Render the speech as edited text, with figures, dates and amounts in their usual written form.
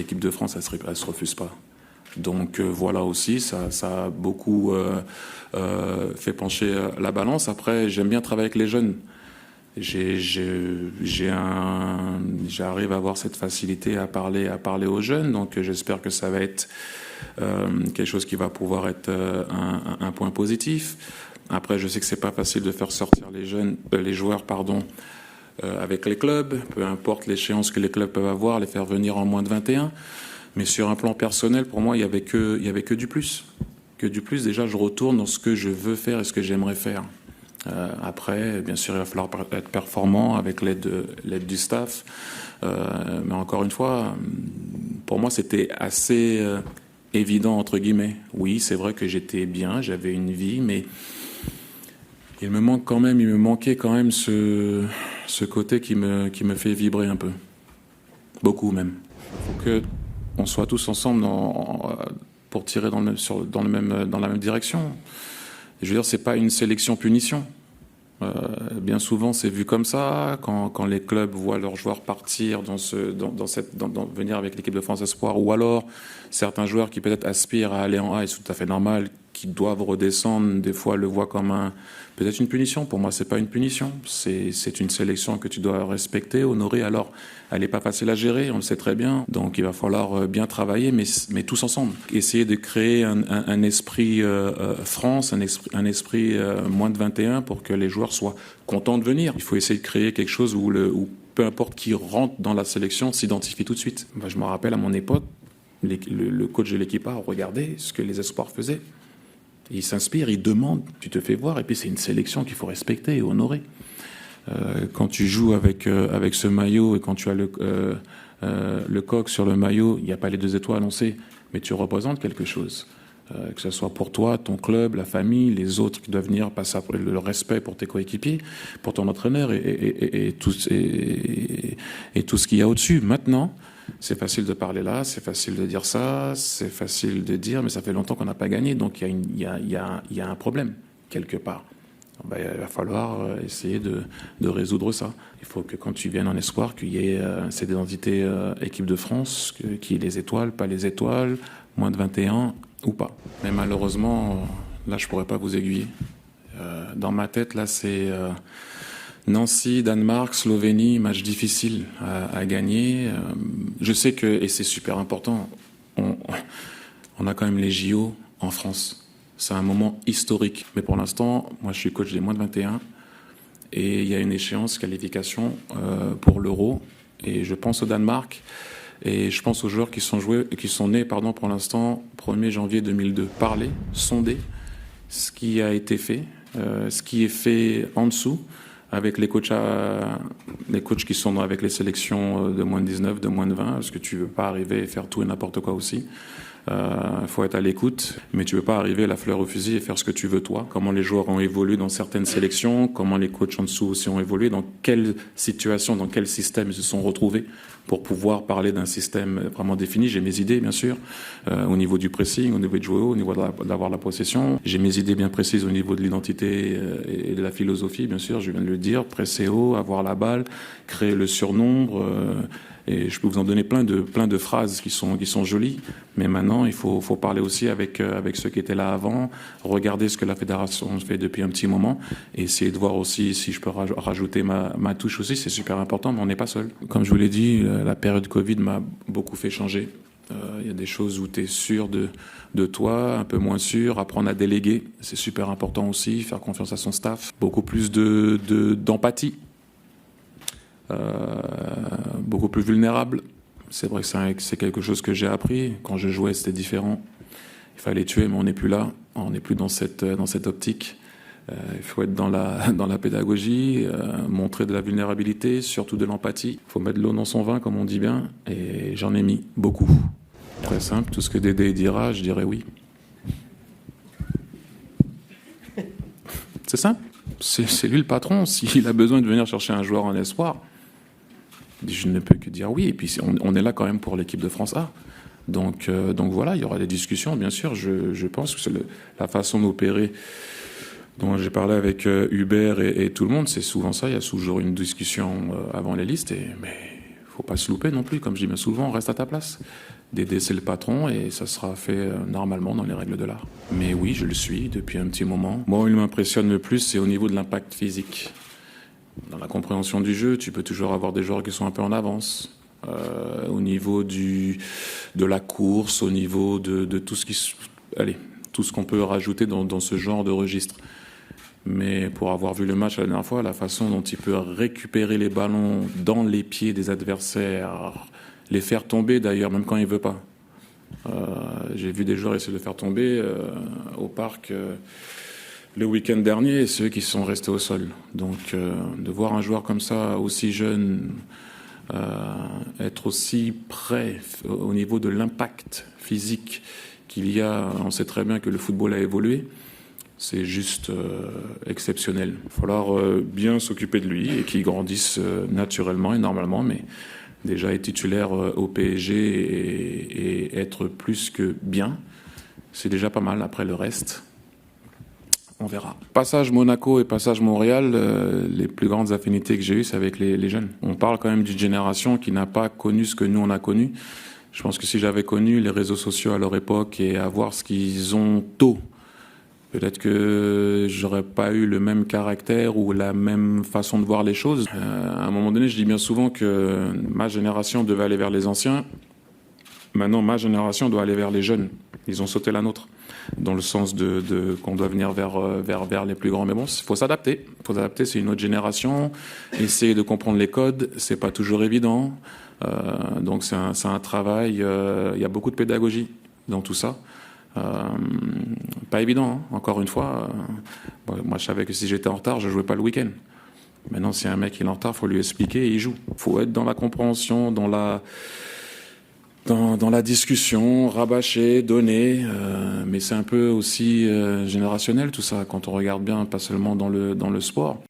l'équipe de France, elle se refuse pas. Donc voilà aussi, ça a beaucoup fait pencher la balance. Après, j'aime bien travailler avec les jeunes. J'arrive à avoir cette facilité à parler aux jeunes, donc j'espère que ça va être quelque chose qui va pouvoir être un point positif. Après, je sais que c'est pas facile de faire sortir les joueurs, avec les clubs, peu importe l'échéance que les clubs peuvent avoir, les faire venir en moins de 21. Mais sur un plan personnel, pour moi, il y avait que du plus. Que du plus, déjà, je retourne dans ce que je veux faire et ce que j'aimerais faire. Après, bien sûr, il va falloir être performant avec l'aide du staff. Mais encore une fois, pour moi, c'était assez évident, entre guillemets. Oui, c'est vrai que j'étais bien, j'avais une vie, mais il me manquait quand même ce côté qui me fait vibrer un peu. Beaucoup même. Il faut que on soit tous ensemble pour tirer dans la même direction. Je veux dire, c'est pas une sélection-punition. Bien souvent, c'est vu comme ça. Quand les clubs voient leurs joueurs partir venir avec l'équipe de France Espoir, ou alors certains joueurs qui peut-être aspirent à aller en A, et c'est tout à fait normal, qui doivent redescendre, des fois le voient comme peut-être une punition. Pour moi, c'est pas une punition. C'est une sélection que tu dois respecter, honorer. Alors, elle n'est pas facile à gérer, on le sait très bien. Donc, il va falloir bien travailler, mais tous ensemble. Essayer de créer un esprit France, un esprit moins de 21 pour que les joueurs soient contents de venir. Il faut essayer de créer quelque chose où peu importe qui rentre dans la sélection s'identifie tout de suite. Je me rappelle à mon époque, le coach de l'équipe A regardait ce que les espoirs faisaient. Il s'inspire, il demande, tu te fais voir, et puis c'est une sélection qu'il faut respecter et honorer. Quand tu joues avec ce maillot et quand tu as le coq sur le maillot, il n'y a pas les 2 étoiles, on sait, mais tu représentes quelque chose. Que ce soit pour toi, ton club, la famille, les autres qui doivent venir, passer le respect pour tes coéquipiers, pour ton entraîneur et tout ce qu'il y a au-dessus. Maintenant, c'est facile de parler là, c'est facile de dire ça, c'est facile de dire, mais ça fait longtemps qu'on n'a pas gagné, donc il y a un problème, quelque part. Il va falloir essayer de résoudre ça. Il faut que quand tu viennes en espoir, qu'il y ait cette identité équipe de France, qu'il y ait les étoiles, pas les étoiles, moins de 21 ou pas. Mais malheureusement, là, je pourrais pas vous aiguiller. Dans ma tête, là, c'est Nancy, Danemark, Slovénie, match difficile à gagner. Je sais que, et c'est super important, on a quand même les JO en France. C'est un moment historique. Mais pour l'instant, moi je suis coach des moins de 21 et il y a une échéance qualification pour l'Euro. Et je pense au Danemark et je pense aux joueurs qui sont nés pour l'instant 1er janvier 2002. Parler, sonder ce qui a été fait, ce qui est fait en dessous, avec les coachs qui sont avec les sélections de moins de 19, de moins de 20, parce que tu veux pas arriver et faire tout et n'importe quoi aussi. Faut être à l'écoute, mais tu veux pas arriver la fleur au fusil et faire ce que tu veux toi. Comment les joueurs ont évolué dans certaines sélections, comment les coachs en dessous aussi ont évolué, dans quelle situation, dans quel système ils se sont retrouvés pour pouvoir parler d'un système vraiment défini. J'ai mes idées, bien sûr, au niveau du pressing, au niveau de jouer haut, au niveau d'avoir la possession. J'ai mes idées bien précises au niveau de l'identité et de la philosophie, bien sûr, je viens de le dire, presser haut, avoir la balle, créer le surnombre, et je peux vous en donner plein de phrases qui sont jolies, mais maintenant il faut parler aussi avec ceux qui étaient là avant, regarder ce que la fédération fait depuis un petit moment, et essayer de voir aussi si je peux rajouter ma touche aussi. C'est super important, mais on n'est pas seul. Comme je vous l'ai dit, la période Covid m'a beaucoup fait changer. Il y a des choses où tu es sûr de toi, un peu moins sûr, apprendre à déléguer, c'est super important aussi, faire confiance à son staff, beaucoup plus d'empathie. Beaucoup plus vulnérable. C'est vrai que c'est quelque chose que j'ai appris. Quand je jouais, c'était différent. Il fallait tuer, mais on n'est plus là. On n'est plus dans cette optique. Il faut être dans la pédagogie, montrer de la vulnérabilité, surtout de l'empathie. Il faut mettre de l'eau dans son vin, comme on dit bien. Et j'en ai mis beaucoup. Très simple. Tout ce que Dédé dira, je dirais oui. C'est simple. C'est lui le patron. S'il a besoin de venir chercher un joueur en espoir, je ne peux que dire oui. Et puis on est là quand même pour l'équipe de France A. Donc voilà, il y aura des discussions, bien sûr. Je pense que c'est la façon d'opérer dont j'ai parlé avec Hubert et tout le monde. C'est souvent ça. Il y a toujours une discussion avant les listes. Mais faut pas se louper non plus, comme je dis bien souvent, reste à ta place. Dédé, c'est le patron et ça sera fait normalement dans les règles de l'art. Mais oui, je le suis depuis un petit moment. Moi, il m'impressionne le plus, c'est au niveau de l'impact physique. Dans la compréhension du jeu, tu peux toujours avoir des joueurs qui sont un peu en avance. Au niveau de la course, au niveau de tout tout ce qu'on peut rajouter dans ce genre de registre. Mais pour avoir vu le match la dernière fois, la façon dont il peut récupérer les ballons dans les pieds des adversaires, les faire tomber d'ailleurs, même quand il veut pas. J'ai vu des joueurs essayer de le faire tomber au parc le week-end dernier, et ceux qui sont restés au sol. Donc de voir un joueur comme ça, aussi jeune, être aussi près au niveau de l'impact physique qu'il y a, on sait très bien que le football a évolué. C'est juste exceptionnel. Il va falloir bien s'occuper de lui et qu'il grandisse naturellement et normalement, mais déjà être titulaire au PSG et être plus que bien, c'est déjà pas mal. Après le reste, on verra. Passage Monaco et passage Montréal, les plus grandes affinités que j'ai eues, c'est avec les jeunes. On parle quand même d'une génération qui n'a pas connu ce que nous, on a connu. Je pense que si j'avais connu les réseaux sociaux à leur époque et à voir ce qu'ils ont tôt, peut-être que j'aurais pas eu le même caractère ou la même façon de voir les choses. À un moment donné, je dis bien souvent que ma génération devait aller vers les anciens. Maintenant, ma génération doit aller vers les jeunes. Ils ont sauté la nôtre, dans le sens qu'on doit venir vers les plus grands. Mais bon, il faut s'adapter. C'est une autre génération. Essayer de comprendre les codes, c'est pas toujours évident. Donc c'est un travail. Il y a beaucoup de pédagogie dans tout ça. Pas évident, hein. Encore une fois. Moi, je savais que si j'étais en retard, je jouais pas le week-end. Maintenant, si un mec il est en retard, faut lui expliquer et il joue. Faut être dans la compréhension, dans la discussion, rabâcher, donner. Mais c'est un peu aussi générationnel tout ça. Quand on regarde bien, pas seulement dans le sport.